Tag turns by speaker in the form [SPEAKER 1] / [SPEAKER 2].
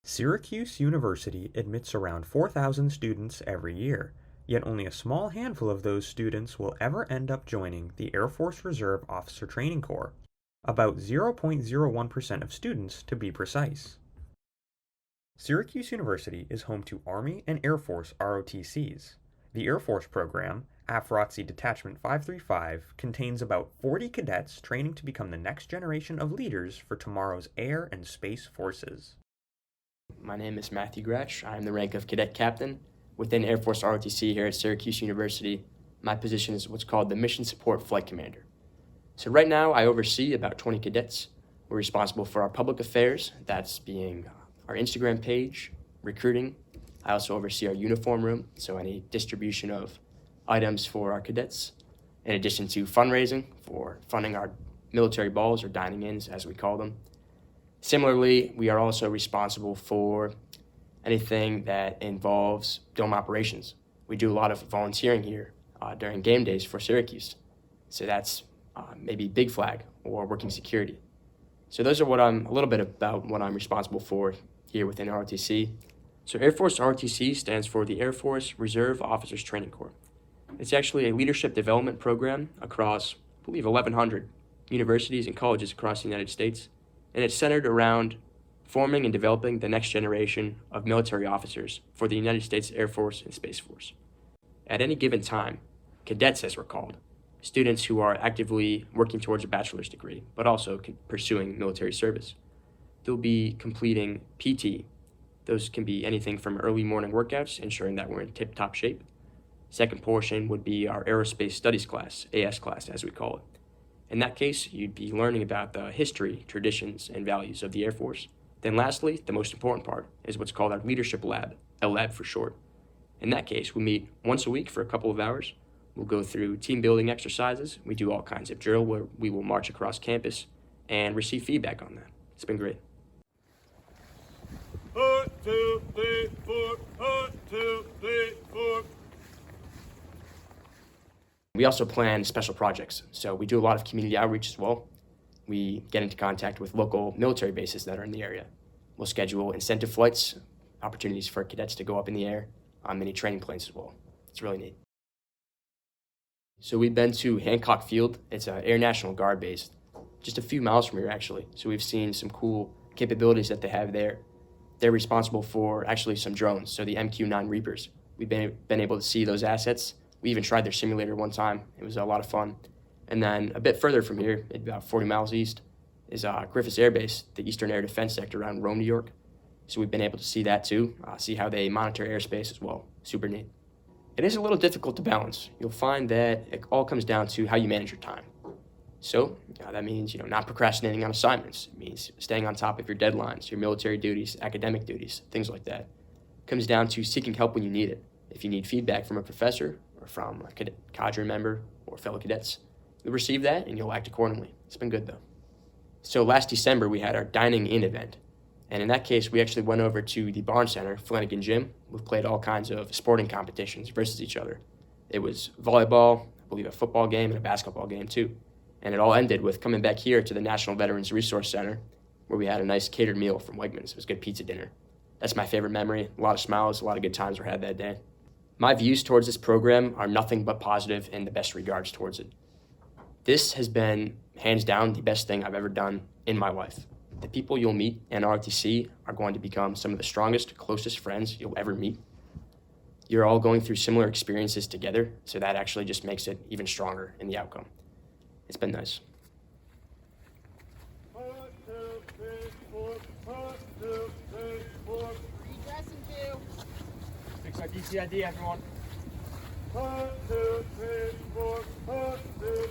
[SPEAKER 1] Syracuse University admits around 4,000 students every year, yet only a small handful of those students will ever end up joining the Air Force Reserve Officer Training Corps, about 0.01% of students to be precise. Syracuse University is home to Army and Air Force ROTCs. The Air Force program, AFROTC Detachment 535, contains about 40 cadets training to become the next generation of leaders for tomorrow's air and space forces.
[SPEAKER 2] My name is Matthew Gratch. I am the rank of Cadet Captain within Air Force ROTC here at Syracuse University. My position is what's called the Mission Support Flight Commander. So right now I oversee about 20 cadets. We're responsible for our public affairs, that's being our Instagram page, recruiting. I also oversee our uniform room, so any distribution of items for our cadets, in addition to fundraising for funding our military balls, or dining-ins as we call them. Similarly, we are also responsible for anything that involves dome operations. We do a lot of volunteering here during game days for Syracuse. So that's maybe Big Flag or working security. So those are a little bit about what I'm responsible for here within ROTC. So Air Force ROTC stands for the Air Force Reserve Officers Training Corps. It's actually a leadership development program across, I believe, 1,100 universities and colleges across the United States. And it's centered around forming and developing the next generation of military officers for the United States Air Force and Space Force. At any given time, cadets, as we're called, students who are actively working towards a bachelor's degree, but also pursuing military service, they'll be completing PT. Those can be anything from early morning workouts, ensuring that we're in tip-top shape. Second portion would be our Aerospace Studies class, AS class, as we call it. In that case, you'd be learning about the history, traditions, and values of the Air Force. Then lastly, the most important part is what's called our Leadership Lab, LLAB for short. In that case, we meet once a week for a couple of hours. We'll go through team building exercises. We do all kinds of drill where we will march across campus and receive feedback on that. It's been great.
[SPEAKER 3] 1, 2, 3, 4, 1, 2, 3, 4.
[SPEAKER 2] We also plan special projects, so we do a lot of community outreach as well. We get into contact with local military bases that are in the area. We'll schedule incentive flights, opportunities for cadets to go up in the air on many training planes as well. It's really neat. So we've been to Hancock Field. It's an Air National Guard base, just a few miles from here actually. So we've seen some cool capabilities that they have there. They're responsible for actually some drones, so the MQ-9 Reapers. We've been able to see those assets. We even tried their simulator one time. It was a lot of fun. And then a bit further from here, about 40 miles east, is Griffiths Air Base, the Eastern Air Defense Sector around Rome, New York. So we've been able to see that too, see how they monitor airspace as well. Super neat. It is a little difficult to balance. You'll find that it all comes down to how you manage your time. So that means not procrastinating on assignments. It means staying on top of your deadlines, your military duties, academic duties, things like that. It comes down to seeking help when you need it. If you need feedback from a professor or from a cadre member or fellow cadets, you'll receive that and you'll act accordingly. It's been good though. So last December we had our dining in event. And in that case, we actually went over to the Barn Center, Flanagan Gym. We played all kinds of sporting competitions versus each other. It was volleyball, I believe a football game, and a basketball game too. And it all ended with coming back here to the National Veterans Resource Center, where we had a nice catered meal from Wegmans. It was a good pizza dinner. That's my favorite memory. A lot of smiles, a lot of good times were had that day. My views towards this program are nothing but positive in the best regards towards it. This has been, hands down, the best thing I've ever done in my life. The people you'll meet in ROTC are going to become some of the strongest, closest friends you'll ever meet. You're all going through similar experiences together, so that actually just makes it even stronger in the outcome. It's been nice.
[SPEAKER 3] 1, 2, 3, 4, 1, 2, 3, 4.
[SPEAKER 4] Redressing to.
[SPEAKER 5] Fix our DCID, everyone.
[SPEAKER 3] 1, 2, 3, 4, 1, 2,